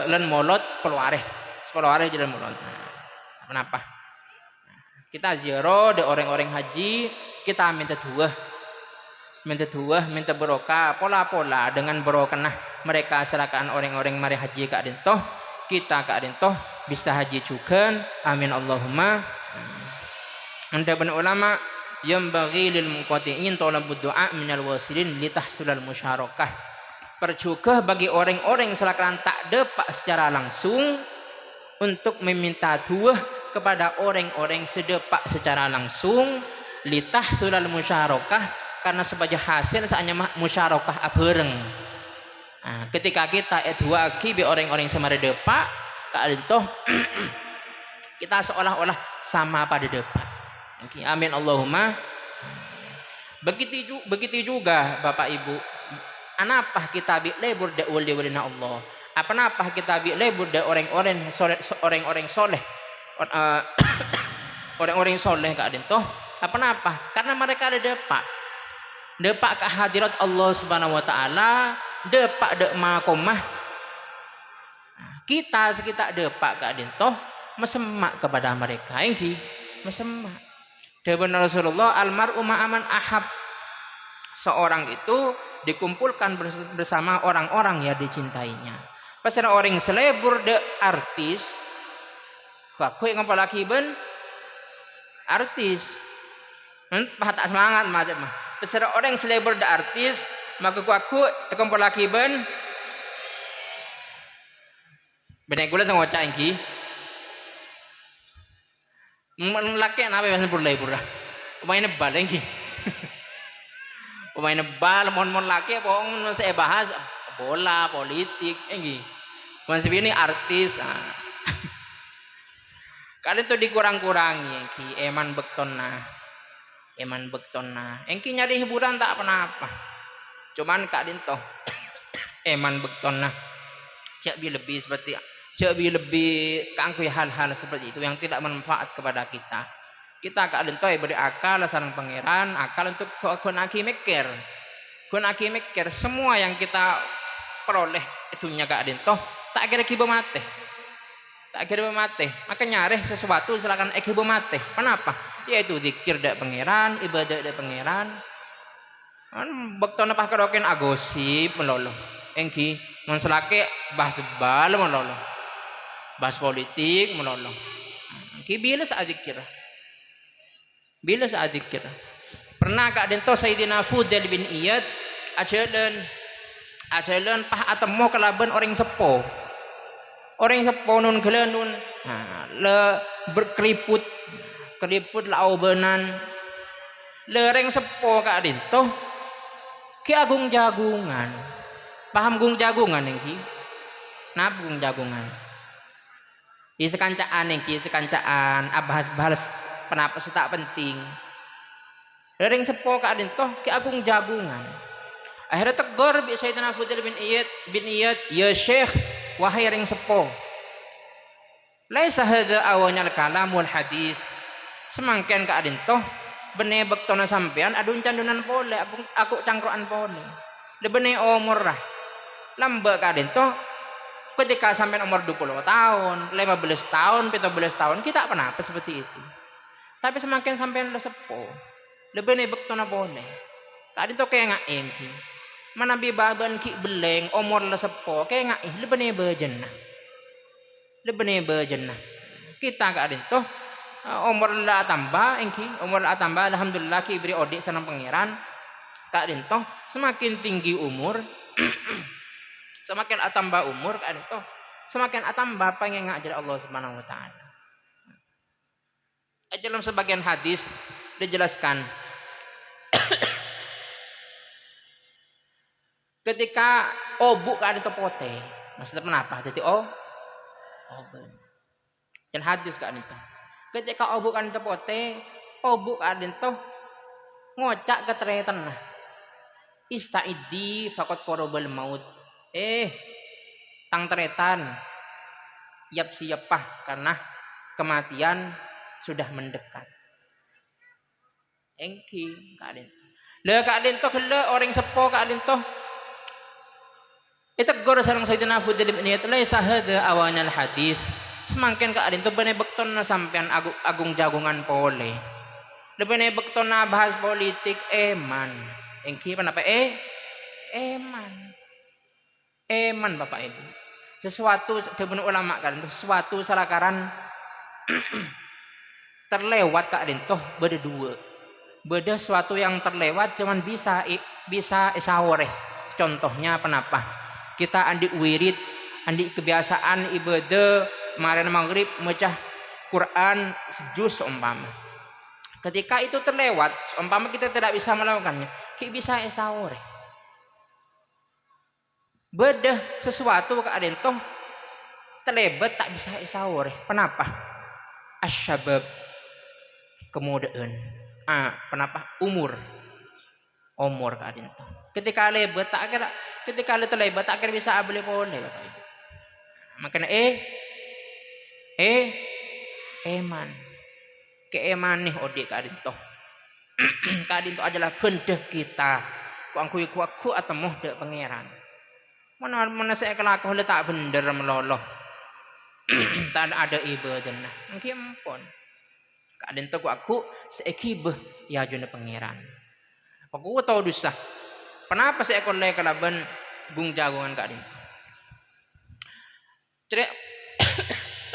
len molot 10 hari jalan mulai. Kenapa? Kita ziarah de orang-orang haji, kita minta berokah, pola-pola dengan berokah mereka serahkan orang-orang mari haji kak dintoh, kita kak dintoh bisa haji juga. Amin Allahumma. Anda benar ulama yang bagi lil muqatti'in talabud du'a minal wasilin litahsulal musyarakah. Perjuga bagi orang-orang yang serahkan tak dapat secara langsung untuk meminta doa kepada orang-orang sedepak secara langsung litah sulal musyarakah karena sebagai hasil saatnya musyarakah bareng. Ketika kita dua bi orang-orang semare depak kak kita seolah-olah sama pada depak. Amin Allahumma. Begitu juga Bapak Ibu. Anapah kita bi lebur da walina Allah. Apa kita lebur da orang-orang soleh orang-orang soleh kak dintoh apa karena mereka ada depak ke hadirat Allah Subhanahu wa taala depak dek makomah kita depak kak dintoh mesemak kepada mereka engki mesemak dewan Rasulullah almar'u ma'aman ahab seorang itu dikumpulkan bersama orang-orang yang dicintainya. Pasal orang selebur de artis, aku yang apalagi ben artis, tak semangat macam mah. Pasal orang selebur de artis, maka aku yang apalagi ben benar gula sang wacak engki, melaki apa yang selebur lah. pemain nebal lagi. Pemain nebal mon laki apa saya bahas bola, politik lagi. Masih ini artis. Kalian tuh dikurang-kurangi ki eman bektonna. Engki nyari hiburan tak apa-apa. Cuman kalian toh eman bektonna. Cak lebih kangkui hal-hal seperti itu yang tidak bermanfaat kepada kita. Kita kalian toh beri akal sareng pangeran, akal untuk kun aki mikir. Semua yang kita peroleh itunya kalian toh tak kira kiba mate. Maka nyareh sesuatu silakan kiba mate. Kenapa? Yaitu zikir dak pangeran, ibadah dak pangeran. Bektona pas keroken agosip melolo. Engki menselake bahas bal melolo. Bahas politik melolo. Engki bila saat zikir. Pernah kak dento Sayyidina Fudail bin Iyad ajalan pah atemo kelaban orang sepo nun gele nun le berkeriput laubenan lereng sepo kak dento ki agung jagungan paham gung jagungan engki nabung jagungan di sekancaan abahas kenapa sih tak penting lereng sepo kak dento ki agung jagungan akhirnya tegur bi Sayyidina Fudail bin Iyad ya Syekh wahai ring sepo laisa hadza awanyal kalamul hadis semangken kak dento bene bektona sampean adun candunan pole aku cangkroan pole le bene umur lah lambe kak dento ketika sampean umur 20 tahun 15 tahun 17 tahun kita apa seperti itu. Tapi semakin sampai lo sepo, lebih nih bektona boleh. Tadi tuh kayak ngain ki, mana bibaban ki beleng, umur lo sepo, kayak ngain, lebih nih berjenah. Kita gak ada tuh umur lah tambah, alhamdulillah ki beri odik senang pangeran. Kak Dinto semakin tinggi umur, semakin atambah umur Kak Dinto, semakin atambah pengen ngajar Allah Subhanahu Wa Taala. Dalam sebagian hadis dijelaskan ketika obuk kan itu pote maksudnya kenapa jadi dan hadis kan itu ketika obuk kan itu pote obuk kan itu ngocak keteretan nah istaidi fakot korobal maut tang teretan siapah karena kematian sudah mendekat. Engki kadin. Le kadin to kele orang sepo kadin to. Itu gor sareng Sayyidina Fudail bin Iyad laisa hada awanal hadis. Semangken kadin to bene bekton sampean agung jagungan pole. Le bene bekton bahas politik eman. Engki kenapa eman. Eman Bapak Ibu. Sesuatu demen ulama kan sesuatu salakaran terlewat kak dintoh beda dua beda suatu yang terlewat cuman bisa isaworeh contohnya kenapa kita andi wirid andi kebiasaan ibadah kemarin maghrib mecah Quran sejus umpama ketika itu terlewat umpama kita tidak bisa melakukannya kita bisa isaworeh beda sesuatu kak dintoh terlebat tak bisa isaworeh kenapa asyabab kemudian kenapa umur kak dinto ketika lebat tak kira bisa abli boleh Bapak Ibu makanya eman keeman nih odik kak dinto kak dinto adalah benda kita kuangku atau muda pangeran mana saya kelaku tak bener meloloh tak ada ibadah nah mungkin ampun Kak Dinto aku seekibeh ya juna pangeran. Aku tahu dosa. Kenapa saya kolek kalaban gung jagungan Kak Dinto?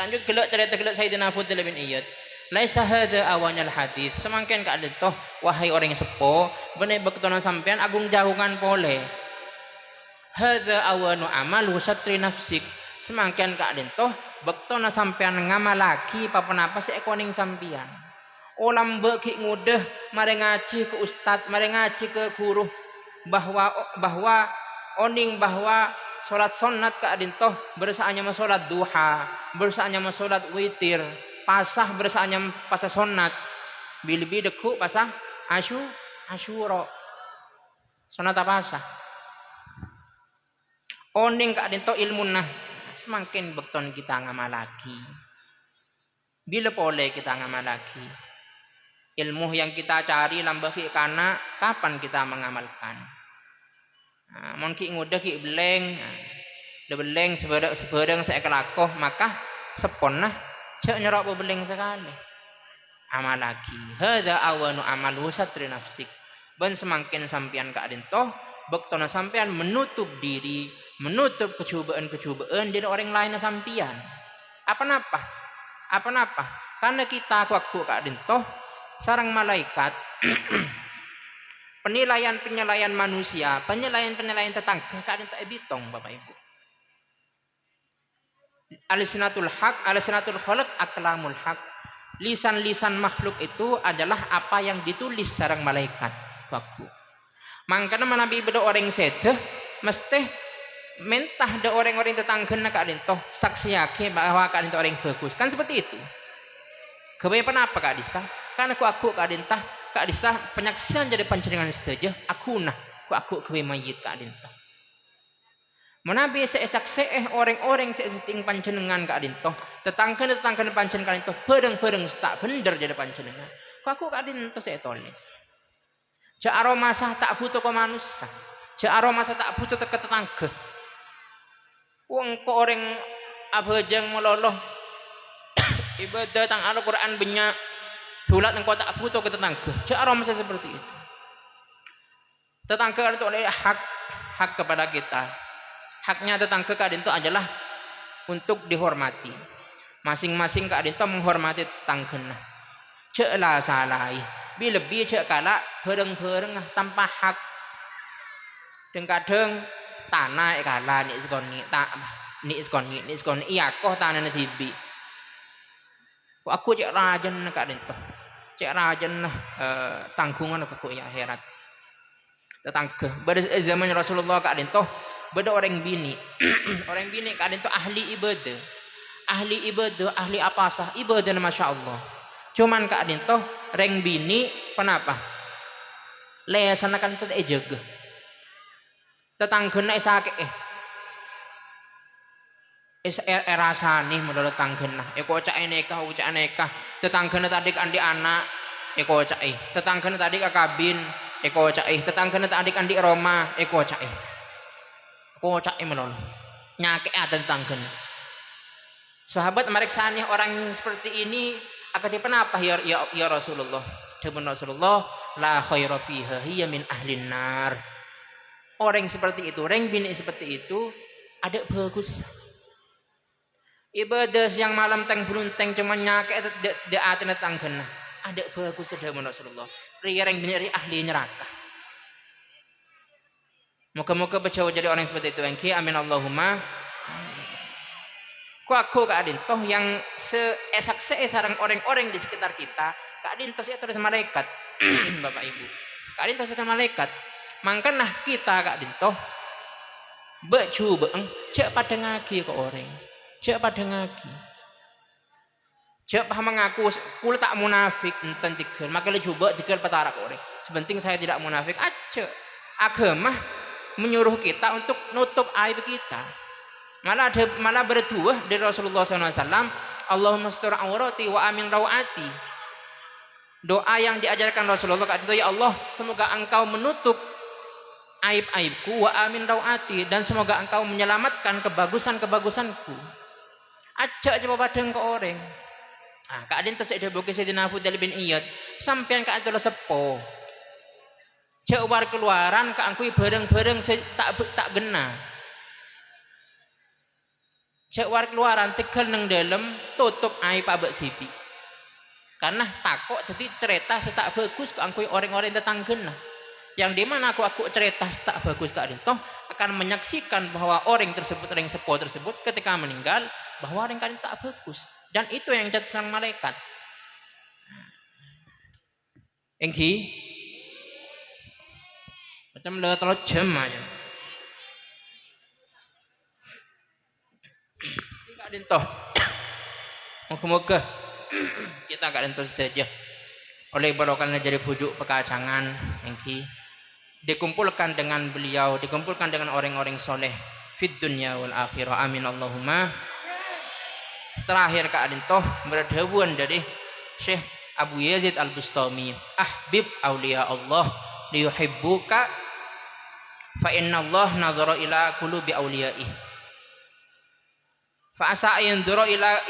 Lanjut cerita Sayyidina Fudail bin Iyad. Laisa hada awanyal hadis. Semangken Kak Dinto wahai orang yang sepo, bener bektona sampean agung jagungan pole. Hada awanu amal wasatri nafsik. Semangken Kak Dinto bektona sampean ngamalaki papanapa si ekoning sampian Olam beki ngudah mare ngaji ke ustad, mare ngaji ke guru bahwa oning bahwa salat sunat ka adintoh bersaanya mah salat duha, bersaanya mah salat witir, pasah bersaanya pasah sunat. Bilbi deku pasah asyura. Sunat apa pasah? Oning ka adintoh ilmu nah semakin bekton kita ngamalaki. Bila boleh kita ngamalaki? Ilmu yang kita cari lambah ki kana kapan kita mengamalkan? Mon ki ngudah ki beleng, de beleng sebereng saya kelakoh maka sepon nah cek nyerok beleng sekali. Amalaki. Hada awanu amalu satri nafsik. Ben semakin sampian ka adintoh bektona sampean menutup diri, menutup kecubaan dari orang lain sampian. Apa-apa? Karena kita waktu ka adintoh sarang malaikat penilaian manusia, penilaian tetangga ka adintoh ebitong Bapak Ibu. Alisnatul khalq aklamul haq. Lisan makhluk itu adalah apa yang ditulis sarang malaikat waktu. Mangkana manabi beda orang sedeh mesti mentah da orang-orang tetangga ka adintoh saksiake bahwa ka adintoh orang bagus. Kan seperti itu. Kebanyakan apa Kak Adisa? Karena aku Kak Adinta, Kak Adisa penyaksian jadi panjenengan saja. Aku aku kebayang Kak Adinta. Menabi seesak orang-orang seeseting panjenengan Kak Adinta. Tetangga panjenengan Kak Adinta. Pereng tak bener jadi panjenengan. Aku Kak Adinta saya tulis. Ja aroma sah tak butuh ke manusia. Ja aroma sah tak butuh ke tetangga. Wong ko orang abajang meloloh. Ibadah tang Al-Quran banyak dulat yang kau tak butuh ke tetangga. Cara masa seperti itu. Tetangga itu oleh hak kepada kita. Haknya tetangga kadin itu adalah untuk dihormati. Masing-masing kadin itu menghormati tetangga. Cek lah salai. Lebih cek kala bereng tanpa hak. Dan kadang tanah kala ni skoni iya koh tanah netibi. Aku cek rajan Kak Adintoh. Cek rajan tanggungan aku ya akhirat. Tetangga. Pada zaman Rasulullah Kak Adintoh, beda orang bini. Orang bini Kak Adintoh ahli ibadah. Ahli apasah ibadah Masya Allah. Cuman Kak Adintoh reng bini kenapa? Leasanakan itu jaga. Tetangga nak sakit erasani menurut tanggena eko cak eneka ucak aneka tetanggena tadi andi anak eko cak tetanggena tadi kabin eko cak tetanggena tadi andi Roma eko cak menol nyake ada tetanggena sahabat mereka orang seperti ini akan apa ya Rasulullah depan Rasulullah la khaira fiha hiya min ahlin nar orang seperti itu orang bini seperti itu ada bagus. Ibadah yang malam teng belunteng cuma nyake de atene tanggena. Ada bagus sedaya Rasulullah. Riya yang bener ahli neraka. Moga-moga berjauh jadi orang seperti itu. Engki amin Allahumma. Aku Kak Adintoh yang seesak sarang orang-orang di sekitar kita. Kak Adintoh saya terus malaikat. Bapak Ibu. Kak Adintoh saya malaikat. Mangkanlah kita Kak Adintoh becuba cek pada ngagi ke orang. Cek pada ngaki. Cek paham mengaku kula tak munafik enten tikel. Maka coba tikel petara kore. Sebenting saya tidak munafik. Aja. Agama menyuruh kita untuk nutup aib kita. Malah berdua dari Rasulullah SAW. Allahumma astur aurati wa amin rawati. Doa yang diajarkan Rasulullah itu ya Allah, semoga engkau menutup aib-aibku wa amin rawati dan semoga engkau menyelamatkan kebagusan-kebagusanku. Aja coba padang ke orang. Nah, Kak Adin terus ada bukit Sayyidina Fudail bin Iyad. Sampean Kak Adin sepo. Cek war keluaran Kak angkui bareng-bareng tak gena. Cek war keluaran tegal nang dalam tutup aib abek dibi. Karena takut jadi cerita setak bagus Kak angkui orang-orang tetanggena. Yang dimana aku cerita tak bagus Kak Adin toh akan menyaksikan bahwa orang sepo tersebut ketika meninggal bahwa orang kalian tak bagus dan itu yang jatuh sang malaikat. Engki macam le telur jam aja. Enggak dintoh. Moga-moga kita enggak dintoh saja. Oleh barokahnya jadi pujuk pekacangan engki dikumpulkan dengan beliau, dikumpulkan dengan orang-orang soleh fid dunya wal akhirah. Amin Allahumma. Setelah akhir keadaan toh berdebuan dari Syekh Abu Yazid Al-Bustami, ahbib auliya Allah liyuhibbuka fa inna Allah nadhara ila qulubi auliyaih fa asa yanzura ila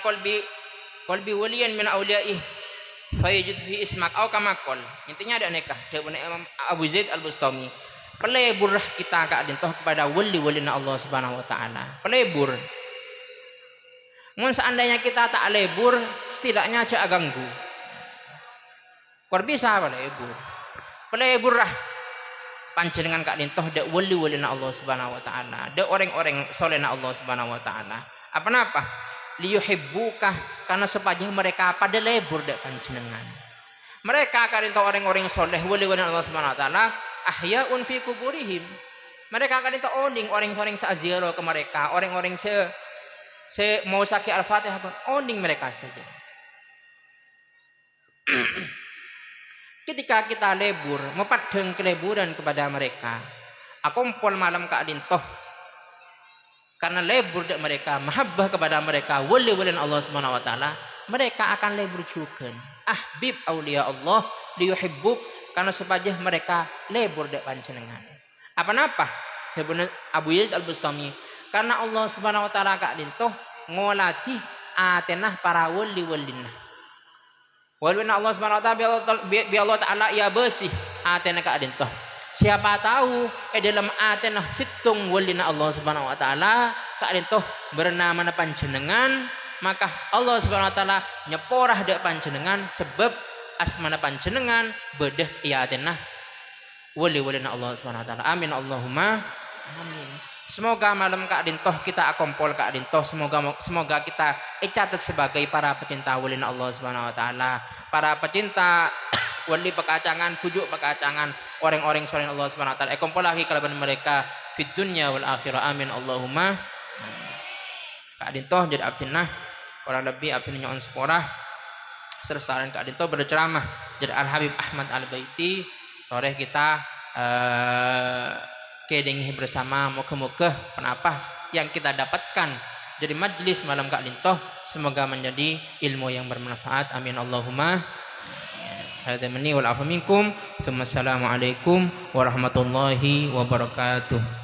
qalbi waliyan min auliyaih fayajid fi ismak au kama qol. Intinya ada nikah dari Imam Abu Zaid Al-Bustami. Peleburlah kita keadaan toh kepada wali-wali Allah Subhanahu wa taala. Pelebur. Mun seandainya kita tak lebur, setidaknya aja ganggu. Kor bisa pelebur. Peleburlah panjenengan keadaan toh dak wali-wali Allah Subhanahu wa taala. Dak orang-orang saleh Allah Subhanahu wa taala. Apa-apa? Liyuhibbukah, karena supaya mereka pada lebur dak panjenengan. Mereka akan itu orang-orang soleh wali-wali Allah Subhanahu wa taala ahyaun fi kuburihim. Mereka akan itu orang-orang seaziro ke mereka, orang-orang se mau sakit al-Fatihah pun oning mereka saja. Ketika kita lebur, mepadeng keleburan kepada mereka, akumpul malam keadaan toh karena lebur dari mereka, mahabbah kepada mereka, wali-wali Allah Subhanahu wa taala, mereka akan lebur juga. Ahbib auliya Allah liyuhibbuk, karena supaya mereka lebur dari panjenengan. Apa-apa? Abu Yazid Al-Bustami, karena Allah Subhanahu wa taala kadin toh ngolati atenah para wali-walina. Wali-walina Allah Subhanahu wa taala bi Allah taala ya bersih atenah kadin toh. Siapa tahu dalam atenah situng walina Allah Subhanahu wa taala kadin toh bernama panjenengan, maka Allah Subhanahu wa taala nyeporah dak panjenengan sebab asmana panjenengan bedah ya atenah wali-walina Allah Subhanahu wa taala. Amin Allahumma amin. Semoga malam kadin toh kita akumpul kadin toh semoga kita catat sebagai para pecinta walina Allah Subhanahu wa taala, para pecinta wali pekacangan, pujuk pekacangan, orang-orang soleh Allah Subhanahu wa taala. Kumpul lagi kalaban mereka fid dunya wal akhirah. Amin Allahumma. Kadin toh jadi abdinah kurang lebih abdinah on sekolah serta kadin toh berceramah jadi Al Habib Ahmad Al Baiti. Toreh kita kedengi bersama, moga-moga penapas yang kita dapatkan dari majlis malam kadin toh semoga menjadi ilmu yang bermanfaat. Amin Allahumma. Hadza minni wal afu minkum. Assalamualaikum warahmatullahi wabarakatuh.